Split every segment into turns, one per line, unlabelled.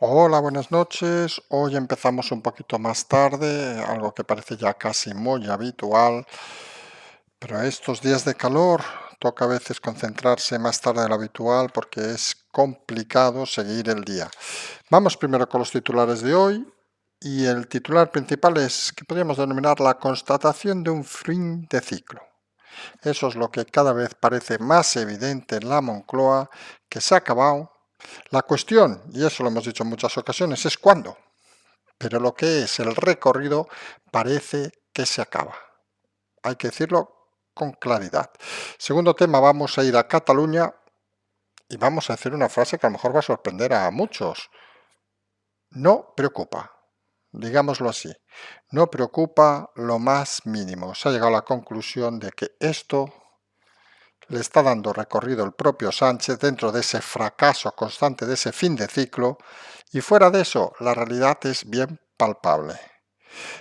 Hola, buenas noches. Hoy empezamos un poquito más tarde, algo que parece ya casi muy habitual, pero estos días de calor toca a veces concentrarse más tarde de lo habitual porque es complicado seguir el día. Vamos primero con los titulares de hoy y el titular principal es que podríamos denominar la constatación de un fin de ciclo. Eso es lo que cada vez parece más evidente en la Moncloa, que se ha acabado. La cuestión, y eso lo hemos dicho en muchas ocasiones, es cuándo, pero lo que es el recorrido parece que se acaba. Hay que decirlo con claridad. Segundo tema, vamos a ir a Cataluña y vamos a decir una frase que a lo mejor va a sorprender a muchos. No preocupa, digámoslo así, no preocupa lo más mínimo. Se ha llegado a la conclusión de que esto le está dando recorrido el propio Sánchez dentro de ese fracaso constante, de ese fin de ciclo, y fuera de eso, la realidad es bien palpable.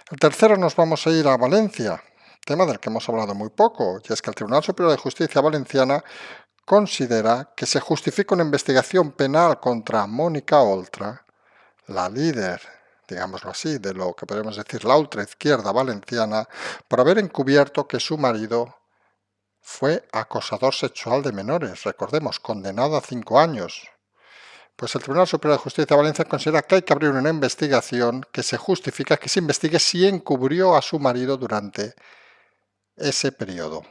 El tercero nos vamos a ir a Valencia, tema del que hemos hablado muy poco, y es que el Tribunal Superior de Justicia Valenciana considera que se justifica una investigación penal contra Mónica Oltra, la líder, digámoslo así, de lo que podemos decir la ultraizquierda valenciana, por haber encubierto que su marido fue acosador sexual de menores, recordemos, condenado a 5 años. Pues el Tribunal Superior de Justicia de Valencia considera que hay que abrir una investigación que se justifica que se investigue si encubrió a su marido durante ese periodo.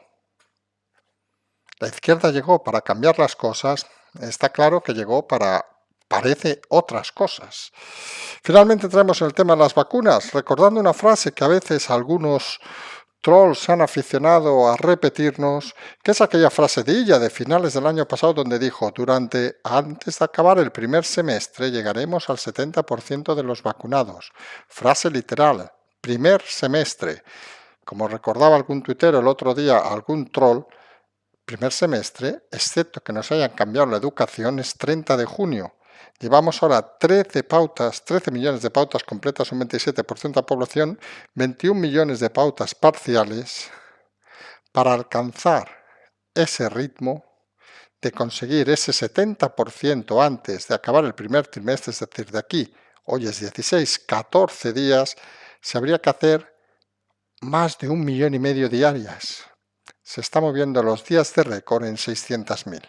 La izquierda llegó para cambiar las cosas, está claro que llegó para, parece, otras cosas. Finalmente traemos el tema de las vacunas, recordando una frase que a veces algunos trolls han aficionado a repetirnos, que es aquella frase de ella de finales del año pasado donde dijo, antes de acabar el primer semestre llegaremos al 70% de los vacunados. Frase literal, primer semestre. Como recordaba algún tuitero el otro día, algún troll, primer semestre, excepto que nos hayan cambiado la educación, es 30 de junio. Llevamos ahora 13 pautas, 13 millones de pautas completas, un 27% de la población, 21 millones de pautas parciales para alcanzar ese ritmo de conseguir ese 70% antes de acabar el primer trimestre, es decir, de aquí, hoy es 16, 14 días, se habría que hacer más de 1,5 millones diarias. Se está moviendo los días de récord en 600.000.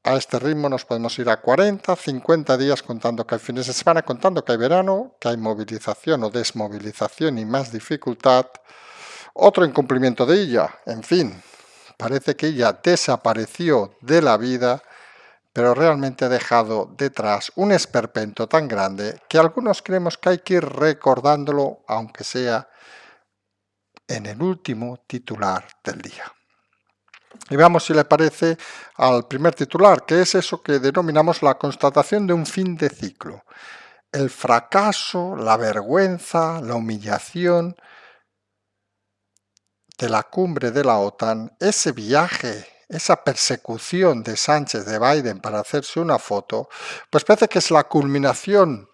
A este ritmo nos podemos ir a 40, 50 días contando que hay fines de semana, contando que hay verano, que hay movilización o desmovilización y más dificultad. Otro incumplimiento de ella, en fin, parece que ella desapareció de la vida, pero realmente ha dejado detrás un esperpento tan grande que algunos creemos que hay que ir recordándolo, aunque sea en el último titular del día. Y veamos si le parece al primer titular, que es eso que denominamos la constatación de un fin de ciclo. El fracaso, la vergüenza, la humillación de la cumbre de la OTAN, ese viaje, esa persecución de Sánchez de Biden para hacerse una foto, pues parece que es la culminación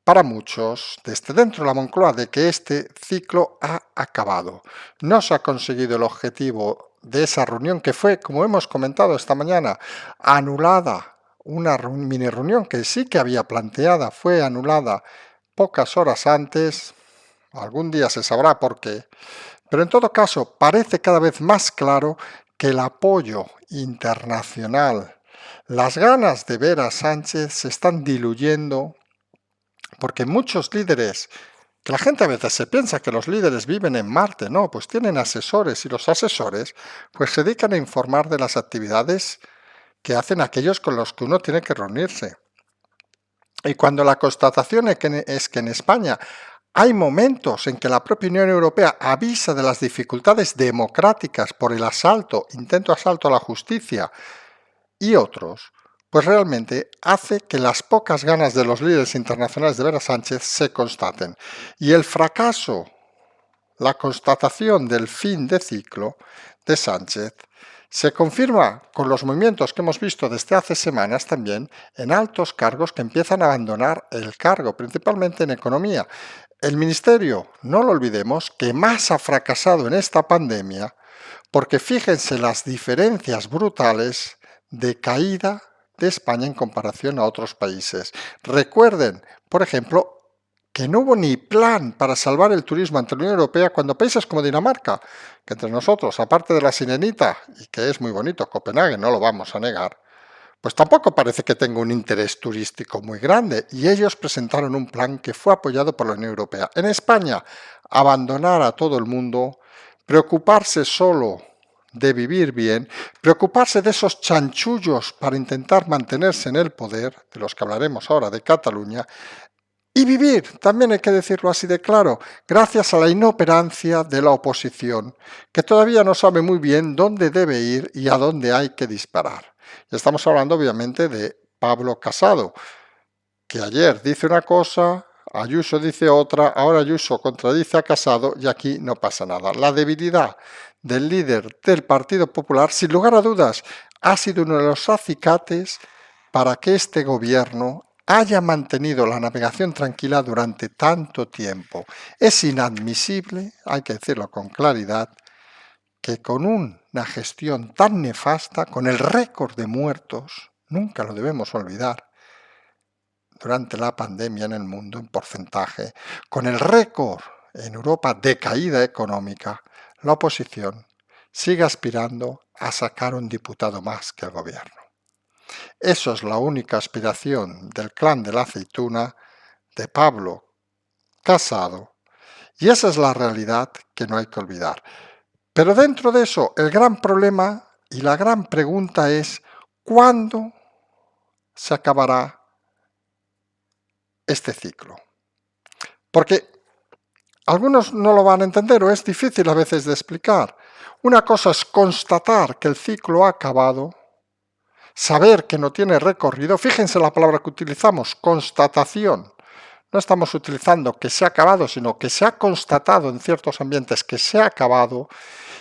para muchos, desde dentro de la Moncloa, de que este ciclo ha acabado. No se ha conseguido el objetivo de esa reunión que fue, como hemos comentado esta mañana, anulada. Una mini reunión que sí que había planteada fue anulada pocas horas antes. Algún día se sabrá por qué. Pero en todo caso, parece cada vez más claro que el apoyo internacional, las ganas de ver a Sánchez se están diluyendo porque muchos líderes, que la gente a veces se piensa que los líderes viven en Marte, no, pues tienen asesores y los asesores pues se dedican a informar de las actividades que hacen aquellos con los que uno tiene que reunirse. Y cuando la constatación es que en España hay momentos en que la propia Unión Europea avisa de las dificultades democráticas por el intento asalto a la justicia y otros, pues realmente hace que las pocas ganas de los líderes internacionales de ver a Sánchez se constaten. Y el fracaso, la constatación del fin de ciclo de Sánchez, se confirma con los movimientos que hemos visto desde hace semanas también en altos cargos que empiezan a abandonar el cargo, principalmente en economía. El ministerio, no lo olvidemos, que más ha fracasado en esta pandemia, porque fíjense las diferencias brutales de caída de España en comparación a otros países. Recuerden, por ejemplo, que no hubo ni plan para salvar el turismo ante la Unión Europea cuando países como Dinamarca, que entre nosotros, aparte de la Sirenita, y que es muy bonito, Copenhague, no lo vamos a negar, pues tampoco parece que tenga un interés turístico muy grande, y ellos presentaron un plan que fue apoyado por la Unión Europea. En España, abandonar a todo el mundo, preocuparse solo de vivir bien, preocuparse de esos chanchullos para intentar mantenerse en el poder, de los que hablaremos ahora de Cataluña, y vivir, también hay que decirlo así de claro, gracias a la inoperancia de la oposición, que todavía no sabe muy bien dónde debe ir y a dónde hay que disparar. Y estamos hablando obviamente de Pablo Casado, que ayer dice una cosa, Ayuso dice otra, ahora Ayuso contradice a Casado y aquí no pasa nada. La debilidad del líder del Partido Popular, sin lugar a dudas, ha sido uno de los acicates para que este gobierno haya mantenido la navegación tranquila durante tanto tiempo. Es inadmisible, hay que decirlo con claridad, que con una gestión tan nefasta, con el récord de muertos, nunca lo debemos olvidar, durante la pandemia en el mundo en porcentaje, con el récord en Europa de caída económica, la oposición sigue aspirando a sacar un diputado más que el gobierno. Eso es la única aspiración del clan de la aceituna, de Pablo Casado, y esa es la realidad que no hay que olvidar. Pero dentro de eso, el gran problema y la gran pregunta es, ¿cuándo se acabará este ciclo? Porque algunos no lo van a entender o es difícil a veces de explicar. Una cosa es constatar que el ciclo ha acabado, saber que no tiene recorrido. Fíjense la palabra que utilizamos, constatación. No estamos utilizando que se ha acabado, sino que se ha constatado en ciertos ambientes que se ha acabado.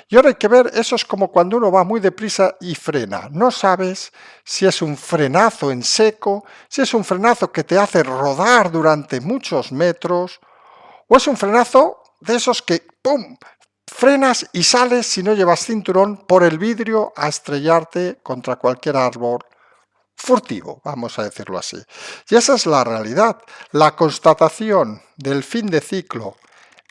Y ahora hay que ver, eso es como cuando uno va muy deprisa y frena. No sabes si es un frenazo en seco, si es un frenazo que te hace rodar durante muchos metros, o es un frenazo de esos que ¡pum!, frenas y sales, si no llevas cinturón, por el vidrio a estrellarte contra cualquier árbol furtivo, vamos a decirlo así. Y esa es la realidad. La constatación del fin de ciclo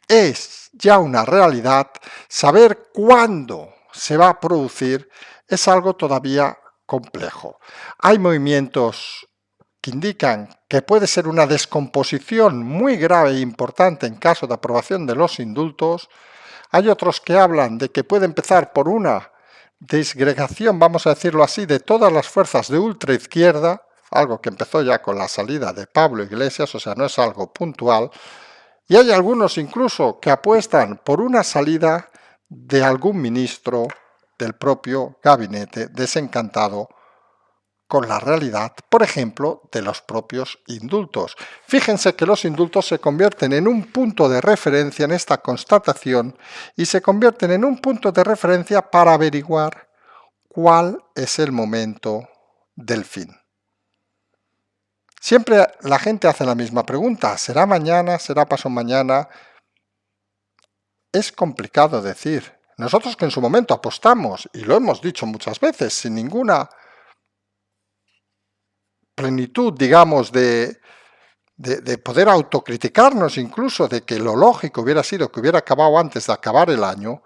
es ya una realidad. Saber cuándo se va a producir es algo todavía complejo. Hay movimientos que indican que puede ser una descomposición muy grave e importante en caso de aprobación de los indultos. Hay otros que hablan de que puede empezar por una disgregación, vamos a decirlo así, de todas las fuerzas de ultraizquierda, algo que empezó ya con la salida de Pablo Iglesias, o sea, no es algo puntual, y hay algunos incluso que apuestan por una salida de algún ministro del propio gabinete desencantado con la realidad, por ejemplo, de los propios indultos. Fíjense que los indultos se convierten en un punto de referencia en esta constatación y se convierten en un punto de referencia para averiguar cuál es el momento del fin. Siempre la gente hace la misma pregunta, ¿será mañana? ¿Será pasado mañana? Es complicado decir. Nosotros que en su momento apostamos, y lo hemos dicho muchas veces, sin ninguna plenitud, digamos, de poder autocriticarnos incluso, de que lo lógico hubiera sido que hubiera acabado antes de acabar el año,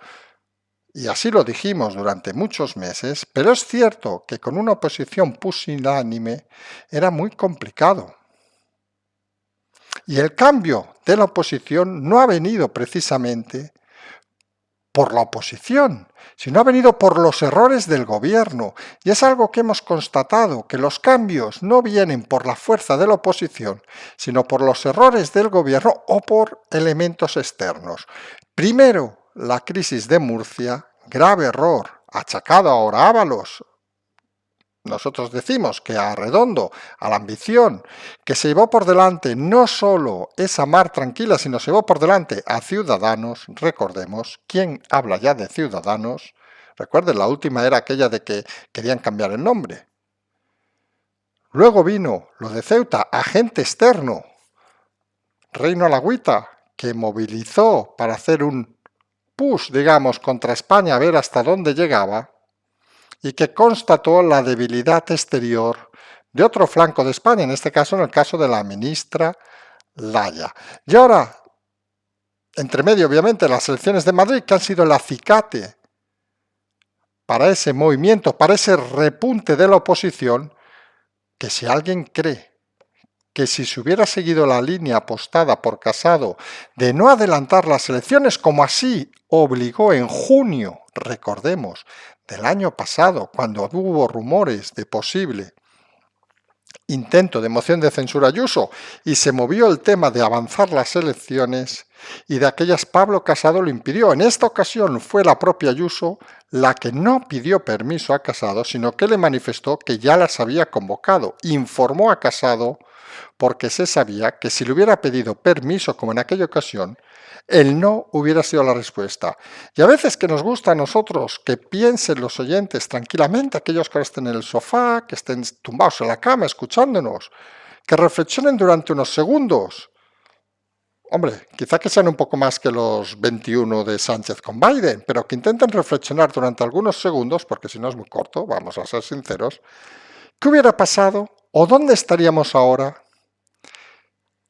y así lo dijimos durante muchos meses, pero es cierto que con una oposición pusilánime era muy complicado. Y el cambio de la oposición no ha venido precisamente por la oposición, sino ha venido por los errores del gobierno. Y es algo que hemos constatado, que los cambios no vienen por la fuerza de la oposición, sino por los errores del gobierno o por elementos externos. Primero, la crisis de Murcia, grave error, achacado ahora a Ábalos. Nosotros decimos que a Redondo, a la ambición, que se llevó por delante no solo esa mar tranquila, sino se llevó por delante a Ciudadanos. Recordemos, ¿quién habla ya de Ciudadanos? Recuerden, la última era aquella de que querían cambiar el nombre. Luego vino lo de Ceuta, agente externo, Reino Alagüita, que movilizó para hacer un push, digamos, contra España a ver hasta dónde llegaba, y que constató la debilidad exterior de otro flanco de España, en este caso en el caso de la ministra Laya. Y ahora, entre medio obviamente las elecciones de Madrid, que han sido el acicate para ese movimiento, para ese repunte de la oposición, que si alguien cree que si se hubiera seguido la línea apostada por Casado de no adelantar las elecciones, como así obligó en junio, recordemos, del año pasado, cuando hubo rumores de posible intento de moción de censura a Ayuso y se movió el tema de avanzar las elecciones, y de aquellas Pablo Casado lo impidió. En esta ocasión fue la propia Ayuso la que no pidió permiso a Casado, sino que le manifestó que ya las había convocado. Informó a Casado porque se sabía que si le hubiera pedido permiso, como en aquella ocasión, el no hubiera sido la respuesta. Y a veces que nos gusta a nosotros que piensen los oyentes tranquilamente, aquellos que estén en el sofá, que estén tumbados en la cama escuchándonos, que reflexionen durante unos segundos. Hombre, quizá que sean un poco más que los 21 de Sánchez con Biden, pero que intenten reflexionar durante algunos segundos, porque si no es muy corto, vamos a ser sinceros, ¿qué hubiera pasado o dónde estaríamos ahora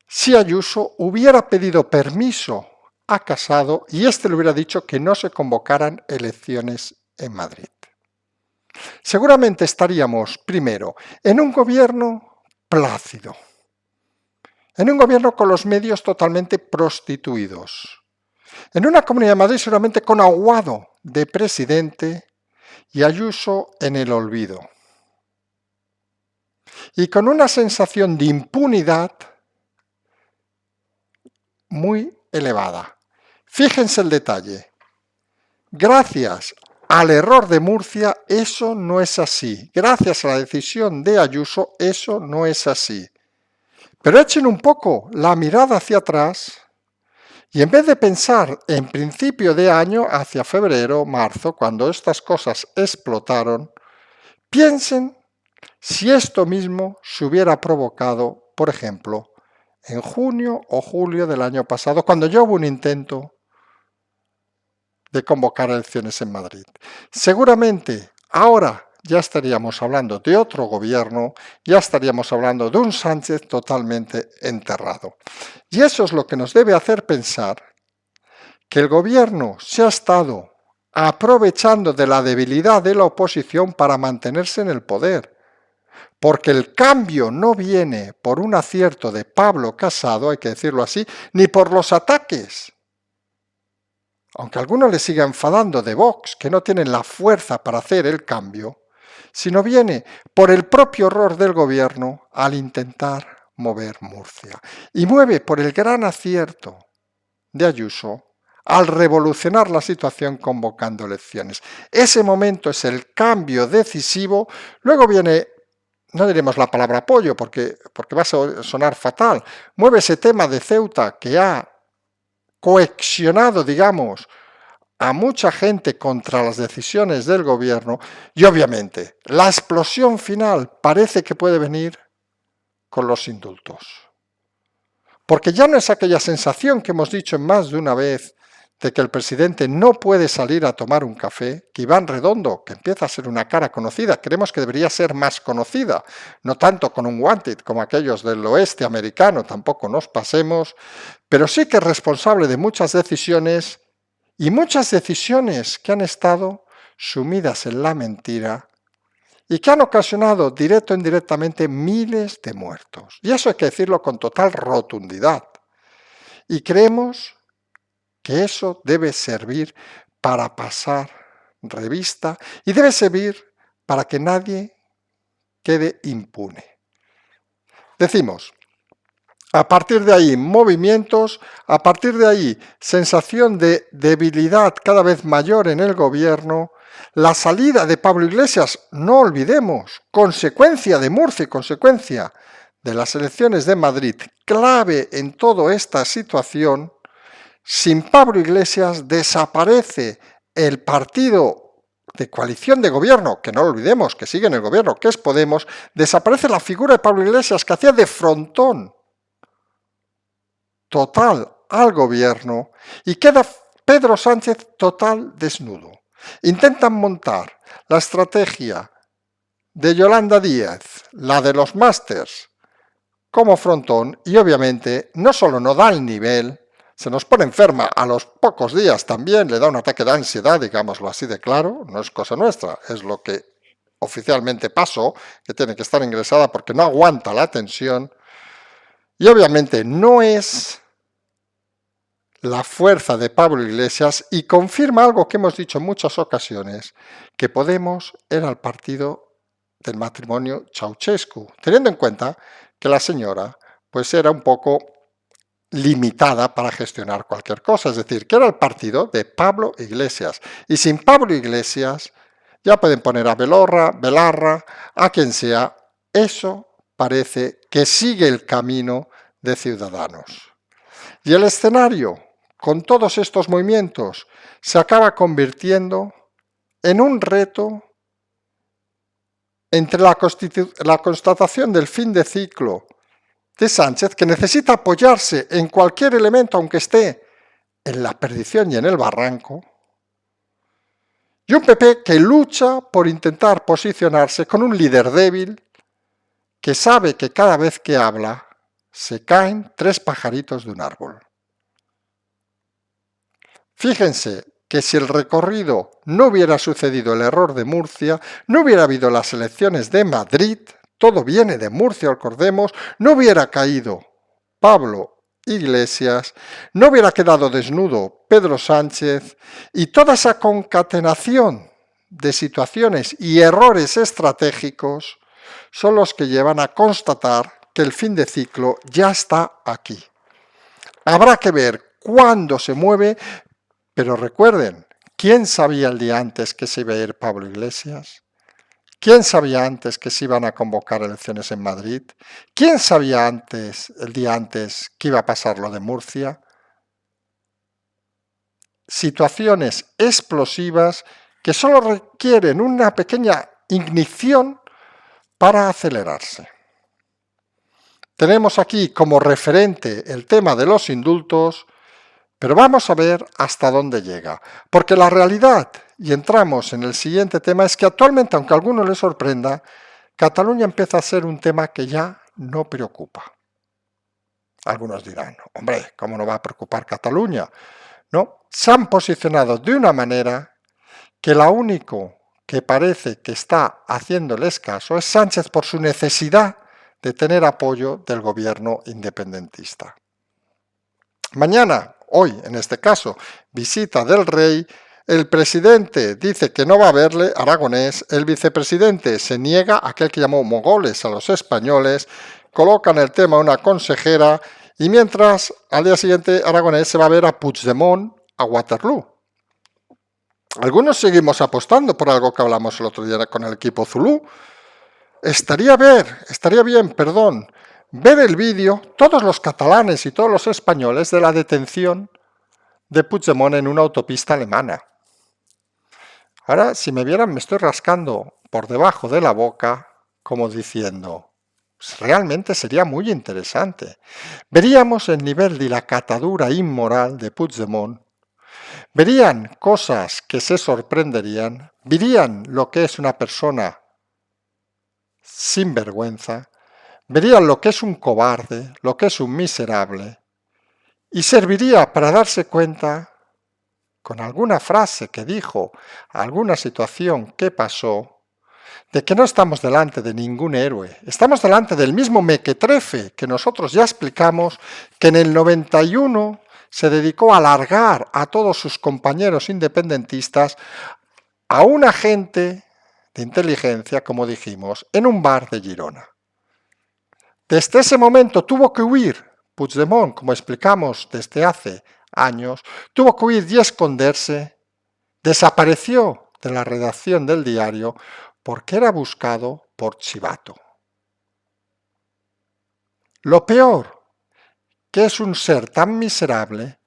si Ayuso hubiera pedido permiso a Casado y éste le hubiera dicho que no se convocaran elecciones en Madrid? Seguramente estaríamos, primero, en un gobierno plácido, en un gobierno con los medios totalmente prostituidos, en una Comunidad de Madrid seguramente con Aguado de presidente y Ayuso en el olvido, y con una sensación de impunidad muy elevada. Fíjense el detalle. Gracias al error de Murcia, eso no es así. Gracias a la decisión de Ayuso, eso no es así. Pero echen un poco la mirada hacia atrás y en vez de pensar en principio de año, hacia febrero, marzo, cuando estas cosas explotaron, piensen si esto mismo se hubiera provocado, por ejemplo, en junio o julio del año pasado, cuando ya hubo un intento de convocar elecciones en Madrid. Seguramente ahora ya estaríamos hablando de otro gobierno, ya estaríamos hablando de un Sánchez totalmente enterrado. Y eso es lo que nos debe hacer pensar que el gobierno se ha estado aprovechando de la debilidad de la oposición para mantenerse en el poder. Porque el cambio no viene por un acierto de Pablo Casado, hay que decirlo así, ni por los ataques. Aunque a algunos les siga enfadando de Vox, que no tienen la fuerza para hacer el cambio, sino viene por el propio error del gobierno al intentar mover Murcia. Y mueve por el gran acierto de Ayuso al revolucionar la situación convocando elecciones. Ese momento es el cambio decisivo. Luego viene, no diremos la palabra apoyo porque va a sonar fatal, mueve ese tema de Ceuta que ha coaccionado, digamos, a mucha gente contra las decisiones del gobierno y obviamente la explosión final parece que puede venir con los indultos. Porque ya no es aquella sensación que hemos dicho en más de una vez de que el presidente no puede salir a tomar un café, que Iván Redondo, que empieza a ser una cara conocida, creemos que debería ser más conocida, no tanto con un wanted como aquellos del oeste americano, tampoco nos pasemos, pero sí que es responsable de muchas decisiones y muchas decisiones que han estado sumidas en la mentira y que han ocasionado directo o indirectamente miles de muertos. Y eso hay que decirlo con total rotundidad. Y creemos que eso debe servir para pasar revista y debe servir para que nadie quede impune. Decimos, a partir de ahí movimientos, a partir de ahí sensación de debilidad cada vez mayor en el gobierno, la salida de Pablo Iglesias, no olvidemos, consecuencia de Murcia y consecuencia de las elecciones de Madrid, clave en toda esta situación. Sin Pablo Iglesias desaparece el partido de coalición de gobierno, que no lo olvidemos, que sigue en el gobierno, que es Podemos, desaparece la figura de Pablo Iglesias que hacía de frontón total al gobierno y queda Pedro Sánchez total desnudo. Intentan montar la estrategia de Yolanda Díaz, la de los másters, como frontón, y obviamente no solo no da el nivel, se nos pone enferma a los pocos días también, le da un ataque de ansiedad, digámoslo así de claro, no es cosa nuestra, es lo que oficialmente pasó, que tiene que estar ingresada porque no aguanta la tensión, y obviamente no es la fuerza de Pablo Iglesias y confirma algo que hemos dicho en muchas ocasiones, que Podemos era el partido del matrimonio Ceausescu, teniendo en cuenta que la señora pues era un poco limitada para gestionar cualquier cosa, es decir, que era el partido de Pablo Iglesias. Y sin Pablo Iglesias ya pueden poner a Belarra, a quien sea, eso parece que sigue el camino de Ciudadanos. Y el escenario, con todos estos movimientos, se acaba convirtiendo en un reto entre la constatación del fin de ciclo de Sánchez, que necesita apoyarse en cualquier elemento, aunque esté en la perdición y en el barranco, y un PP que lucha por intentar posicionarse con un líder débil que sabe que cada vez que habla se caen 3 pajaritos de un árbol. Fíjense que si el recorrido no hubiera sucedido el error de Murcia, no hubiera habido las elecciones de Madrid, todo viene de Murcia, recordemos, no hubiera caído Pablo Iglesias, no hubiera quedado desnudo Pedro Sánchez y toda esa concatenación de situaciones y errores estratégicos son los que llevan a constatar que el fin de ciclo ya está aquí. Habrá que ver cuándo se mueve, pero recuerden, ¿quién sabía el día antes que se iba a ir Pablo Iglesias? ¿Quién sabía antes que se iban a convocar elecciones en Madrid? ¿Quién sabía antes, el día antes, que iba a pasar lo de Murcia? Situaciones explosivas que solo requieren una pequeña ignición para acelerarse. Tenemos aquí como referente el tema de los indultos, pero vamos a ver hasta dónde llega, porque la realidad, y entramos en el siguiente tema, es que actualmente, aunque a alguno le sorprenda, Cataluña empieza a ser un tema que ya no preocupa. Algunos dirán, hombre, ¿cómo no va a preocupar Cataluña? No, se han posicionado de una manera que lo único que parece que está haciéndoles caso es Sánchez por su necesidad de tener apoyo del gobierno independentista. Mañana, hoy en este caso, visita del rey, el presidente dice que no va a verle, Aragonés, el vicepresidente se niega, aquel que llamó mogoles a los españoles, colocan el tema a una consejera y mientras al día siguiente Aragonés se va a ver a Puigdemont a Waterloo. Algunos seguimos apostando por algo que hablamos el otro día con el equipo Zulú. Estaría bien, ver el vídeo, todos los catalanes y todos los españoles, de la detención de Puigdemont en una autopista alemana. Ahora, si me vieran, me estoy rascando por debajo de la boca, como diciendo, pues realmente sería muy interesante. Veríamos el nivel de la catadura inmoral de Puigdemont, verían cosas que se sorprenderían, verían lo que es una persona sin vergüenza, verían lo que es un cobarde, lo que es un miserable, y serviría para darse cuenta, con alguna frase que dijo, alguna situación que pasó, de que no estamos delante de ningún héroe, estamos delante del mismo mequetrefe que nosotros ya explicamos que en el 91 se dedicó a alargar a todos sus compañeros independentistas a un agente de inteligencia, como dijimos, en un bar de Girona. Desde ese momento tuvo que huir Puigdemont, como explicamos desde hace años, tuvo que huir y esconderse, desapareció de la redacción del diario porque era buscado por chivato. Lo peor, que es un ser tan miserable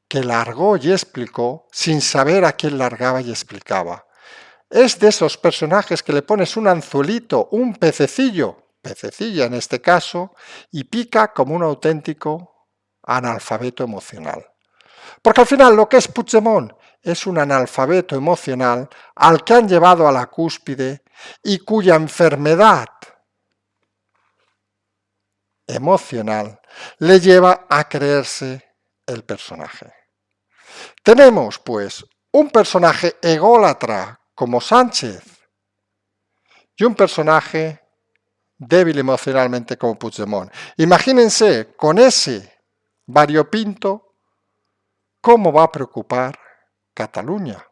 que largó y explicó sin saber a quién largaba y explicaba. Es de esos personajes que le pones un anzuelito, un pececillo en este caso, y pica como un auténtico analfabeto emocional. Porque al final lo que es Puigdemont es un analfabeto emocional al que han llevado a la cúspide y cuya enfermedad emocional le lleva a creerse el personaje. Tenemos, pues, un personaje ególatra como Sánchez y un personaje débil emocionalmente como Puigdemont. Imagínense con ese variopinto cómo va a preocupar Cataluña.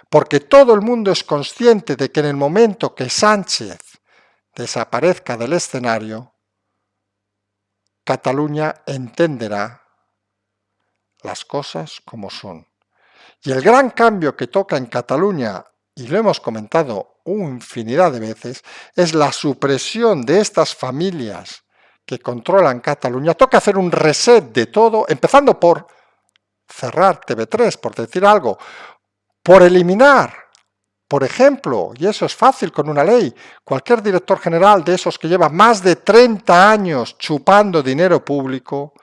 Porque todo el mundo es consciente de que en el momento que Sánchez desaparezca del escenario, Cataluña entenderá las cosas como son. Y el gran cambio que toca en Cataluña, y lo hemos comentado una infinidad de veces, es la supresión de estas familias que controlan Cataluña. Toca hacer un reset de todo, empezando por cerrar TV3, por decir algo, por eliminar, por ejemplo, y eso es fácil con una ley, cualquier director general de esos que lleva más de 30 años chupando dinero público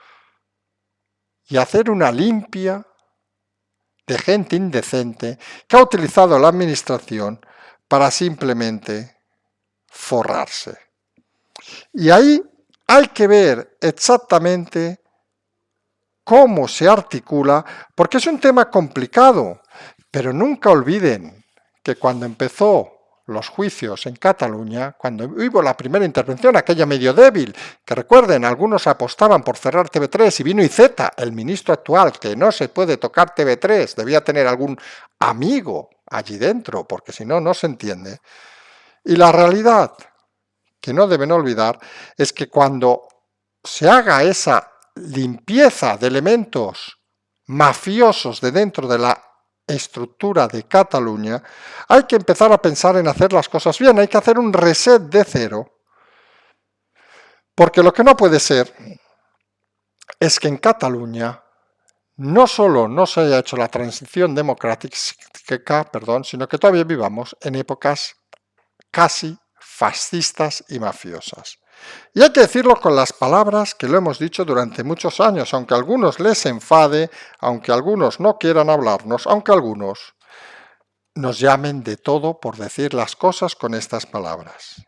y hacer una limpia de gente indecente que ha utilizado la administración para simplemente forrarse. Y ahí hay que ver exactamente cómo se articula, porque es un tema complicado, pero nunca olviden que cuando empezó los juicios en Cataluña, cuando hubo la primera intervención, aquella medio débil, que recuerden, algunos apostaban por cerrar TV3 y vino Iceta, el ministro actual, que no se puede tocar TV3, debía tener algún amigo allí dentro, porque si no, no se entiende. Y la realidad, que no deben olvidar, es que cuando se haga esa limpieza de elementos mafiosos de dentro de la estructura de Cataluña, hay que empezar a pensar en hacer las cosas bien, hay que hacer un reset de cero, porque lo que no puede ser es que en Cataluña no solo no se haya hecho la transición democrática, sino que todavía vivamos en épocas casi fascistas y mafiosas. Y hay que decirlo con las palabras que lo hemos dicho durante muchos años, aunque a algunos les enfade, aunque algunos no quieran hablarnos, aunque algunos nos llamen de todo por decir las cosas con estas palabras.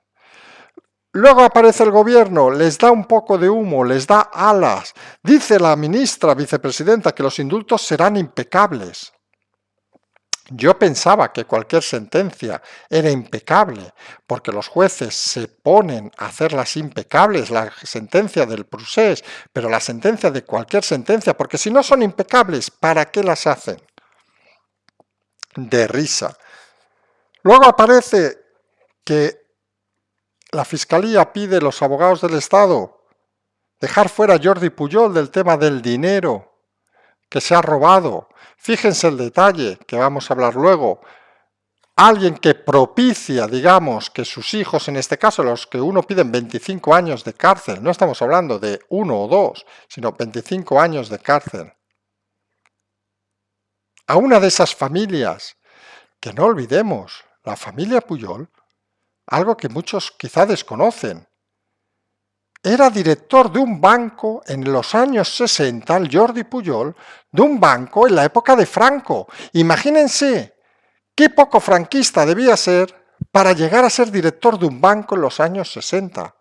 Luego aparece el gobierno, les da un poco de humo, les da alas. Dice la ministra, vicepresidenta, que los indultos serán impecables. Yo pensaba que cualquier sentencia era impecable, porque los jueces se ponen a hacerlas impecables, la sentencia del procés, pero la sentencia de cualquier sentencia, porque si no son impecables, ¿para qué las hacen? De risa. Luego aparece que la Fiscalía pide a los abogados del Estado dejar fuera a Jordi Pujol del tema del dinero que se ha robado. Fíjense el detalle, que vamos a hablar luego. Alguien que propicia, digamos, que sus hijos, en este caso los que uno piden 25 años de cárcel, no estamos hablando de 1 o 2, sino 25 años de cárcel. A una de esas familias, que no olvidemos, la familia Pujol, algo que muchos quizá desconocen, era director de un banco en los años 60, el Jordi Pujol, de un banco en la época de Franco. Imagínense qué poco franquista debía ser para llegar a ser director de un banco en los años 60.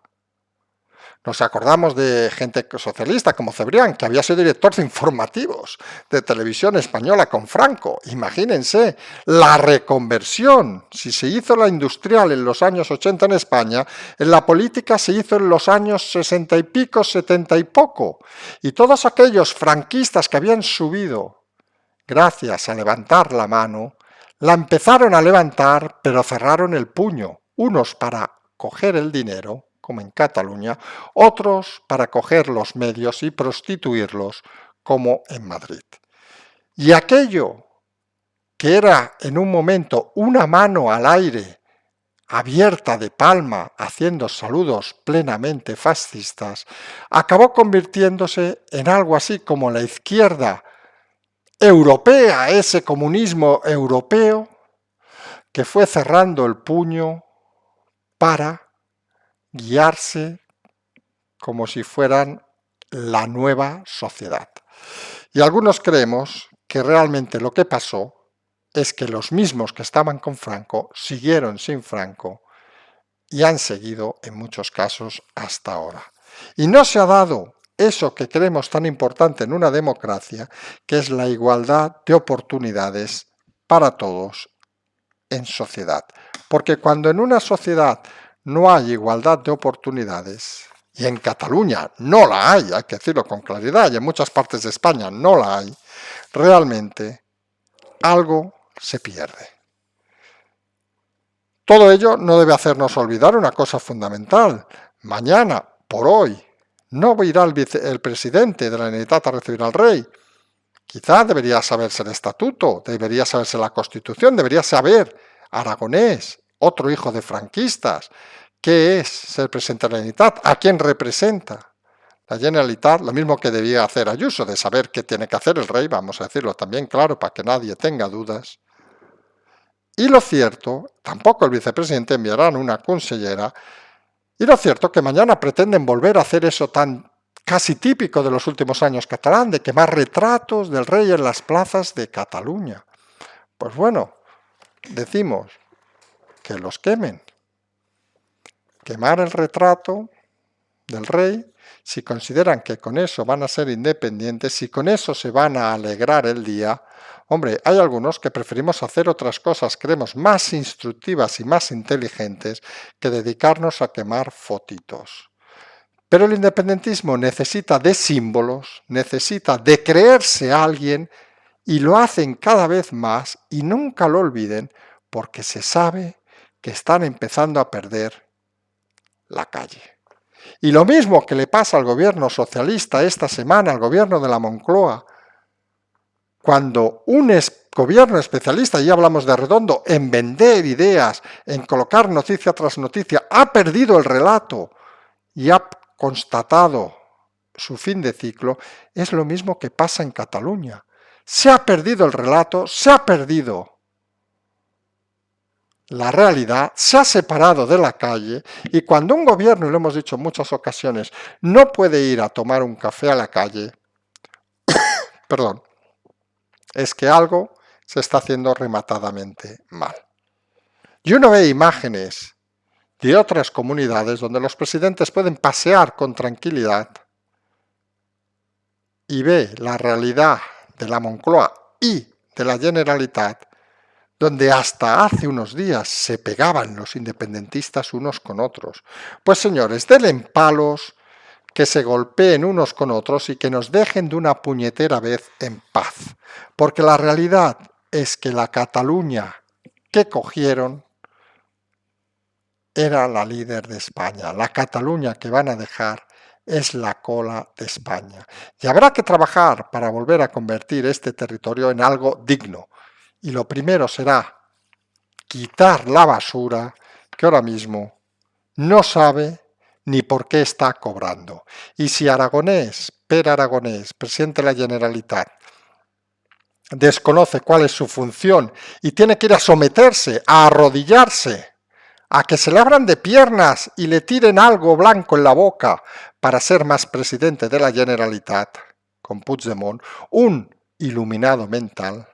Nos acordamos de gente socialista como Cebrián, que había sido director de informativos de televisión española con Franco. Imagínense la reconversión. Si se hizo la industrial en los años 80 en España, en la política se hizo en los años 60 y pico, 70 y poco. Y todos aquellos franquistas que habían subido gracias a levantar la mano, la empezaron a levantar, pero cerraron el puño, unos para coger el dinero, como en Cataluña, otros para coger los medios y prostituirlos, como en Madrid. Y aquello que era en un momento una mano al aire, abierta de palma, haciendo saludos plenamente fascistas, acabó convirtiéndose en algo así como la izquierda europea, ese comunismo europeo, que fue cerrando el puño para guiarse como si fueran la nueva sociedad. Y algunos creemos que realmente lo que pasó es que los mismos que estaban con Franco siguieron sin Franco y han seguido en muchos casos hasta ahora. Y no se ha dado eso que creemos tan importante en una democracia, que es la igualdad de oportunidades para todos en sociedad. Porque cuando en una sociedad no hay igualdad de oportunidades, y en Cataluña no la hay que decirlo con claridad, y en muchas partes de España no la hay, realmente algo se pierde. Todo ello no debe hacernos olvidar una cosa fundamental. Mañana, por hoy, no irá el presidente de la Generalitat a recibir al rey. Quizá debería saberse el estatuto, debería saberse la Constitución, debería saber Aragonés, otro hijo de franquistas, qué es ser presidente de la Generalitat, a quién representa. La Generalitat, lo mismo que debía hacer Ayuso, de saber qué tiene que hacer el rey, vamos a decirlo también claro, para que nadie tenga dudas. Y lo cierto, tampoco el vicepresidente enviarán una consellera, y lo cierto que mañana pretenden volver a hacer eso tan casi típico de los últimos años catalán, de quemar retratos del rey en las plazas de Cataluña. Pues bueno, decimos que los quemen. Quemar el retrato del rey, si consideran que con eso van a ser independientes, si con eso se van a alegrar el día. Hombre, hay algunos que preferimos hacer otras cosas, creemos, más instructivas y más inteligentes que dedicarnos a quemar fotitos. Pero el independentismo necesita de símbolos, necesita de creerse a alguien, y lo hacen cada vez más, y nunca lo olviden, porque se sabe que están empezando a perder la calle. Y lo mismo que le pasa al gobierno socialista esta semana, al gobierno de la Moncloa, cuando un gobierno especialista, ya hablamos de Redondo, en vender ideas, en colocar noticia tras noticia, ha perdido el relato y ha constatado su fin de ciclo, es lo mismo que pasa en Cataluña. Se ha perdido el relato, se ha perdido la realidad, se ha separado de la calle, y cuando un gobierno, y lo hemos dicho en muchas ocasiones, no puede ir a tomar un café a la calle, perdón, es que algo se está haciendo rematadamente mal. Y uno ve imágenes de otras comunidades donde los presidentes pueden pasear con tranquilidad y ve la realidad de la Moncloa y de la Generalitat, donde hasta hace unos días se pegaban los independentistas unos con otros. Pues señores, denle palos, que se golpeen unos con otros y que nos dejen de una puñetera vez en paz. Porque la realidad es que la Cataluña que cogieron era la líder de España. La Cataluña que van a dejar es la cola de España. Y habrá que trabajar para volver a convertir este territorio en algo digno. Y lo primero será quitar la basura que ahora mismo no sabe ni por qué está cobrando. Y si Aragonés, Pere Aragonés, presidente de la Generalitat, desconoce cuál es su función y tiene que ir a someterse, a arrodillarse, a que se le abran de piernas y le tiren algo blanco en la boca para ser más presidente de la Generalitat, con Puigdemont, un iluminado mental,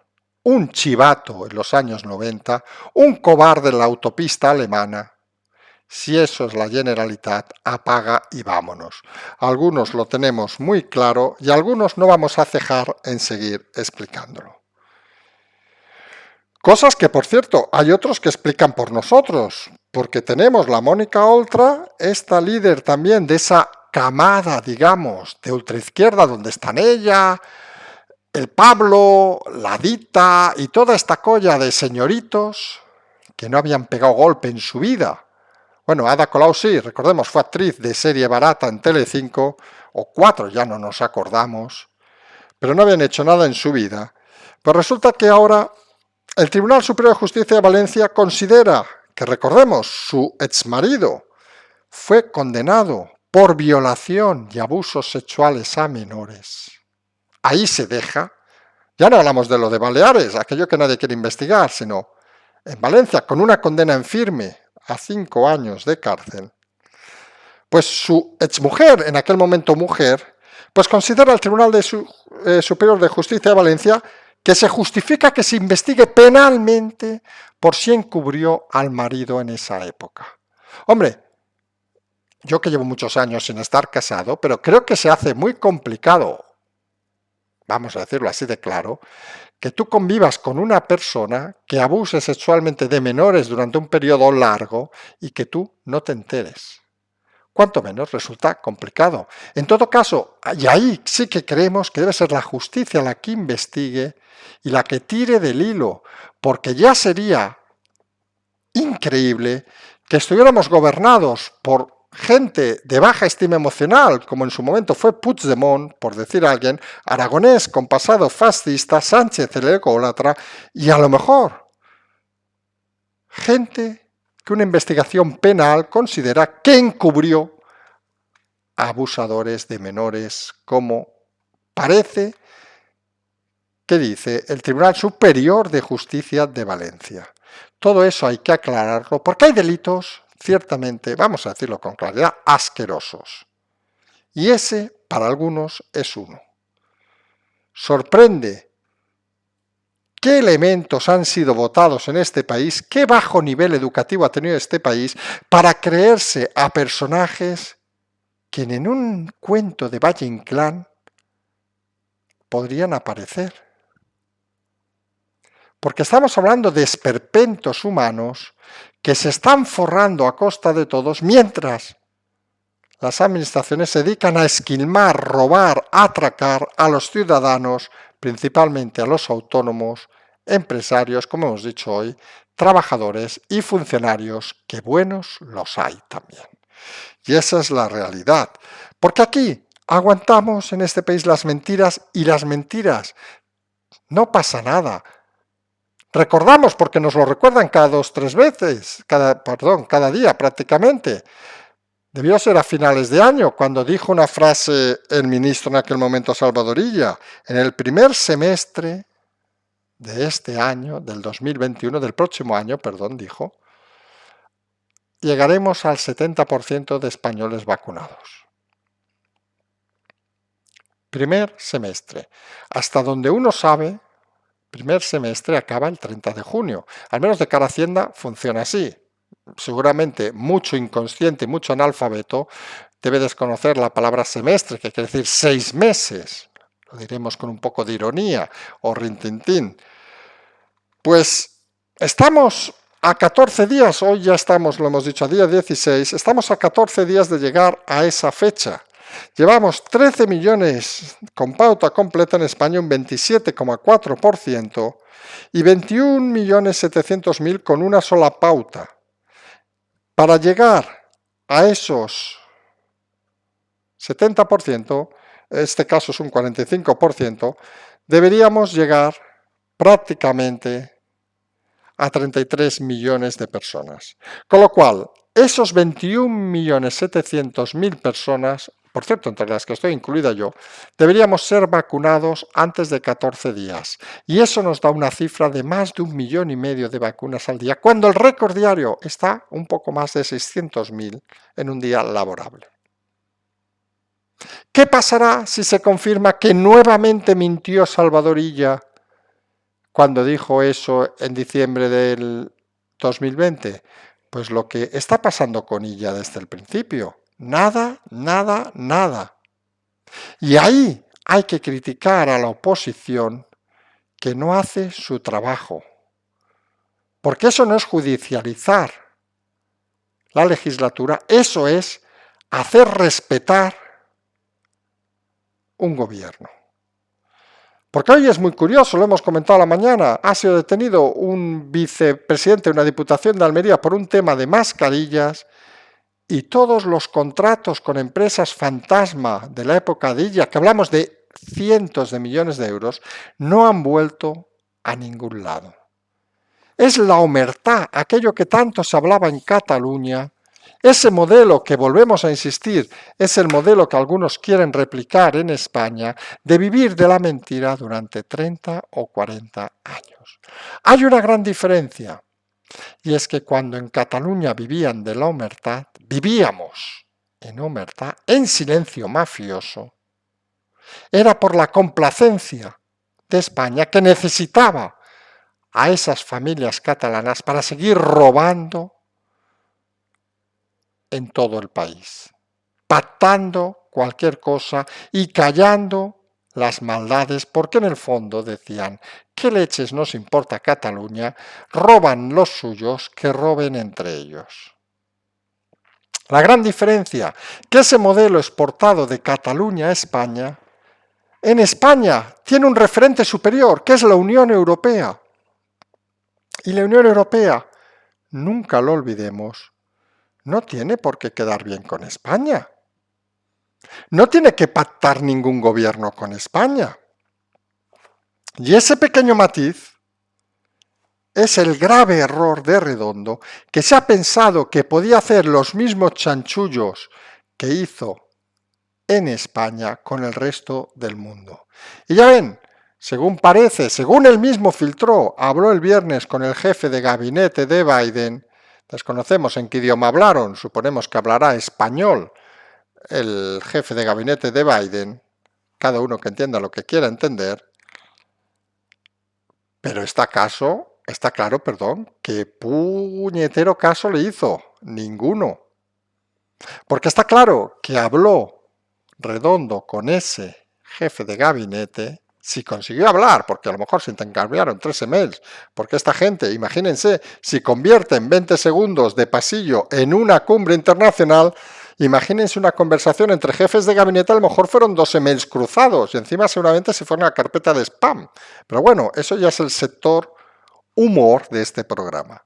un chivato en los años 90, un cobarde en la autopista alemana. Si eso es la Generalitat, apaga y vámonos. Algunos lo tenemos muy claro y algunos no vamos a cejar en seguir explicándolo. Cosas que, por cierto, hay otros que explican por nosotros, porque tenemos la Mónica Oltra, esta líder también de esa camada, digamos, de ultraizquierda, donde están ella, el Pablo, la Dita y toda esta colla de señoritos que no habían pegado golpe en su vida. Bueno, Ada Colau sí, recordemos, fue actriz de serie barata en Telecinco, o 4, ya no nos acordamos, pero no habían hecho nada en su vida. Pues resulta que ahora el Tribunal Superior de Justicia de Valencia considera que, recordemos, su exmarido fue condenado por violación y abusos sexuales a menores. Ahí se deja. Ya no hablamos de lo de Baleares, aquello que nadie quiere investigar, sino en Valencia, con una condena en firme a 5 años de cárcel, pues su exmujer, en aquel momento mujer, pues considera el Tribunal Superior de Justicia de Valencia que se justifica que se investigue penalmente por si encubrió al marido en esa época. Hombre, yo que llevo muchos años sin estar casado, pero creo que se hace muy complicado, vamos a decirlo así de claro, que tú convivas con una persona que abuse sexualmente de menores durante un periodo largo y que tú no te enteres. Cuanto menos resulta complicado. En todo caso, y ahí sí que creemos que debe ser la justicia la que investigue y la que tire del hilo, porque ya sería increíble que estuviéramos gobernados por gente de baja estima emocional, como en su momento fue Puigdemont, por decir a alguien, Aragonés con pasado fascista, Sánchez el ególatra, y a lo mejor gente que una investigación penal considera que encubrió a abusadores de menores, como parece que dice el Tribunal Superior de Justicia de Valencia. Todo eso hay que aclararlo, porque hay delitos, ciertamente, vamos a decirlo con claridad, asquerosos. Y ese, para algunos, es uno. Sorprende qué elementos han sido votados en este país, qué bajo nivel educativo ha tenido este país para creerse a personajes que en un cuento de Valle Inclán podrían aparecer. Porque estamos hablando de esperpentos humanos que se están forrando a costa de todos, mientras las administraciones se dedican a esquilmar, robar, atracar a los ciudadanos, principalmente a los autónomos, empresarios, como hemos dicho hoy, trabajadores y funcionarios, que buenos los hay también. Y esa es la realidad. Porque aquí aguantamos en este país las mentiras y las mentiras. No pasa nada. Recordamos porque nos lo recuerdan cada 2 o 3 veces, cada día prácticamente. Debió ser a finales de año cuando dijo una frase el ministro en aquel momento, Salvadorilla: en el primer semestre de este año, del 2021, del próximo año, dijo, llegaremos al 70% de españoles vacunados. Primer semestre. Hasta donde uno sabe, primer semestre acaba el 30 de junio. Al menos de cara a Hacienda funciona así. Seguramente mucho inconsciente, mucho analfabeto, debe desconocer la palabra semestre, que quiere decir 6 meses. Lo diremos con un poco de ironía o rintintín. Pues estamos a 14 días, hoy ya estamos, lo hemos dicho, a día 16, estamos a 14 días de llegar a esa fecha. Llevamos 13 millones con pauta completa en España, un 27,4%, y 21.700.000 con una sola pauta. Para llegar a esos 70%, en este caso es un 45%, deberíamos llegar prácticamente a 33 millones de personas. Con lo cual, esos 21.700.000 personas, por cierto, entre las que estoy incluida yo, deberíamos ser vacunados antes de 14 días. Y eso nos da una cifra de más de 1,5 millones de vacunas al día, cuando el récord diario está un poco más de 600.000 en un día laborable. ¿Qué pasará si se confirma que nuevamente mintió Salvadorilla cuando dijo eso en diciembre del 2020? Pues lo que está pasando con ella desde el principio. Nada, nada, nada. Y ahí hay que criticar a la oposición que no hace su trabajo. Porque eso no es judicializar la legislatura, eso es hacer respetar un gobierno. Porque hoy es muy curioso, lo hemos comentado a la mañana, ha sido detenido un vicepresidente de una diputación de Almería por un tema de mascarillas y todos los contratos con empresas fantasma de la época de ella, que hablamos de cientos de millones de euros, no han vuelto a ningún lado. Es la omertá, aquello que tanto se hablaba en Cataluña. Ese modelo que, volvemos a insistir, es el modelo que algunos quieren replicar en España, de vivir de la mentira durante 30 o 40 años. Hay una gran diferencia, y es que cuando en Cataluña vivían de la omertá, vivíamos en omertá, en silencio mafioso, era por la complacencia de España que necesitaba a esas familias catalanas para seguir robando en todo el país, pactando cualquier cosa y callando las maldades, porque en el fondo decían, ¿qué leches nos importa Cataluña? Roban los suyos, que roben entre ellos. La gran diferencia, que ese modelo exportado de Cataluña a España, en España tiene un referente superior, que es la Unión Europea. Y la Unión Europea, nunca lo olvidemos, no tiene por qué quedar bien con España. No tiene que pactar ningún gobierno con España. Y ese pequeño matiz es el grave error de Redondo, que se ha pensado que podía hacer los mismos chanchullos que hizo en España con el resto del mundo. Y ya ven, según parece, según él mismo filtró, habló el viernes con el jefe de gabinete de Biden, desconocemos en qué idioma hablaron, suponemos que hablará español el jefe de gabinete de Biden, cada uno que entienda lo que quiera entender, pero está claro, que puñetero caso le hizo, ninguno. Porque está claro que habló Redondo con ese jefe de gabinete, si consiguió hablar, porque a lo mejor se intercambiaron 3 emails, porque esta gente, imagínense, si convierte en 20 segundos de pasillo en una cumbre internacional, imagínense una conversación entre jefes de gabinete, a lo mejor fueron 2 emails cruzados, y encima seguramente se fueron a la carpeta de spam. Pero bueno, eso ya es el sector humor de este programa.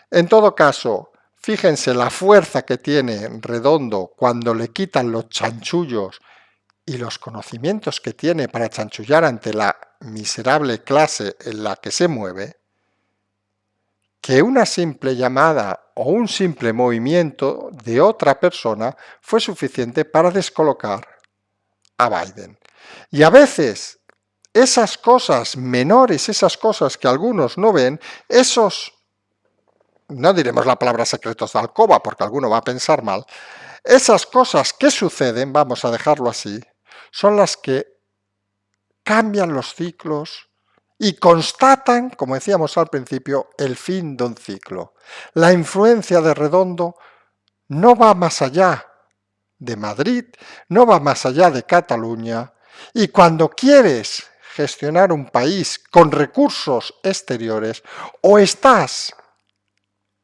En todo caso, fíjense la fuerza que tiene Redondo cuando le quitan los chanchullos y los conocimientos que tiene para chanchullar ante la miserable clase en la que se mueve, que una simple llamada o un simple movimiento de otra persona fue suficiente para descolocar a Biden. Y a veces esas cosas menores, esas cosas que algunos no ven, esos, no diremos la palabra secretos de alcoba porque alguno va a pensar mal, esas cosas que suceden, vamos a dejarlo así, son las que cambian los ciclos y constatan, como decíamos al principio, el fin de un ciclo. La influencia de Redondo no va más allá de Madrid, no va más allá de Cataluña, y cuando quieres gestionar un país con recursos exteriores, o estás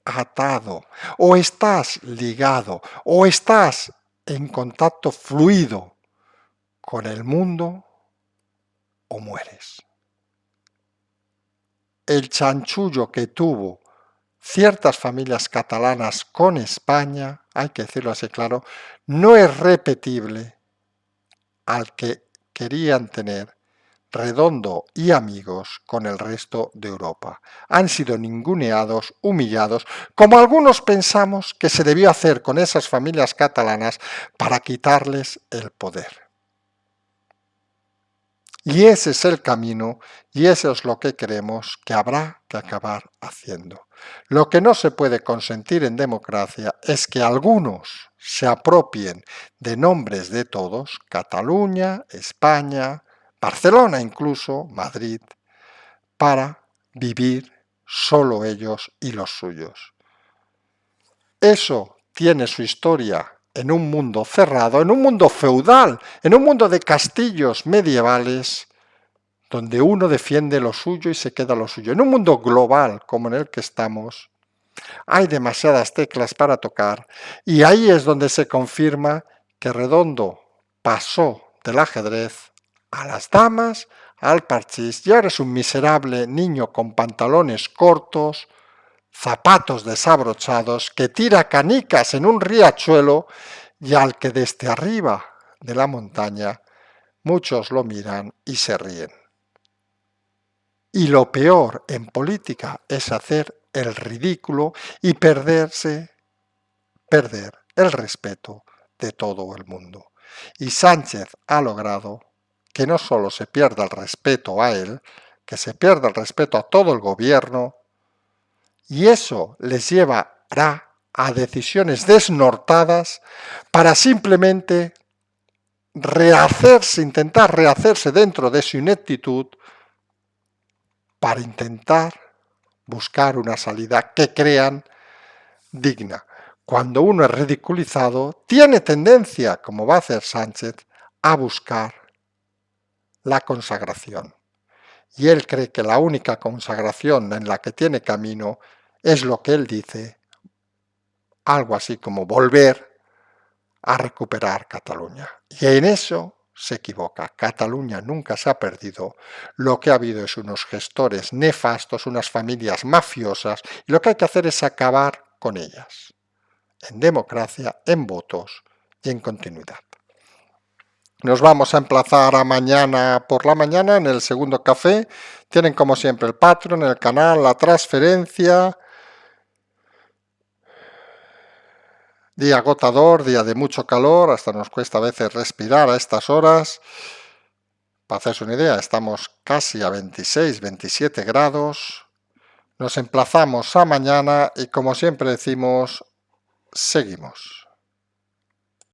atado, o estás ligado, o estás en contacto fluido con el mundo, o mueres. El chanchullo que tuvo ciertas familias catalanas con España, hay que decirlo así claro, no es repetible al que querían tener Redondo y amigos con el resto de Europa. Han sido ninguneados, humillados, como algunos pensamos que se debió hacer con esas familias catalanas para quitarles el poder. Y ese es el camino y eso es lo que creemos que habrá que acabar haciendo. Lo que no se puede consentir en democracia es que algunos se apropien de nombres de todos, Cataluña, España, Barcelona incluso, Madrid, para vivir solo ellos y los suyos. Eso tiene su historia en un mundo cerrado, en un mundo feudal, en un mundo de castillos medievales, donde uno defiende lo suyo y se queda lo suyo. En un mundo global como en el que estamos, hay demasiadas teclas para tocar y ahí es donde se confirma que Redondo pasó del ajedrez a las damas, al parchís, y ahora es un miserable niño con pantalones cortos, zapatos desabrochados, que tira canicas en un riachuelo y al que desde arriba de la montaña muchos lo miran y se ríen. Y lo peor en política es hacer el ridículo y perder el respeto de todo el mundo. Y Sánchez ha logrado que no solo se pierda el respeto a él, que se pierda el respeto a todo el gobierno, y eso les llevará a decisiones desnortadas para simplemente intentar rehacerse dentro de su ineptitud para intentar buscar una salida que crean digna. Cuando uno es ridiculizado, tiene tendencia, como va a hacer Sánchez, a buscar la consagración. Y él cree que la única consagración en la que tiene camino es lo que él dice, algo así como volver a recuperar Cataluña. Y en eso se equivoca. Cataluña nunca se ha perdido. Lo que ha habido es unos gestores nefastos, unas familias mafiosas, y lo que hay que hacer es acabar con ellas, en democracia, en votos y en continuidad. Nos vamos a emplazar a mañana por la mañana en el segundo café. Tienen como siempre el Patreon, el canal, la transferencia. Día agotador, día de mucho calor, hasta nos cuesta a veces respirar a estas horas. Para hacerse una idea, estamos casi a 26, 27 grados. Nos emplazamos a mañana y como siempre decimos, seguimos.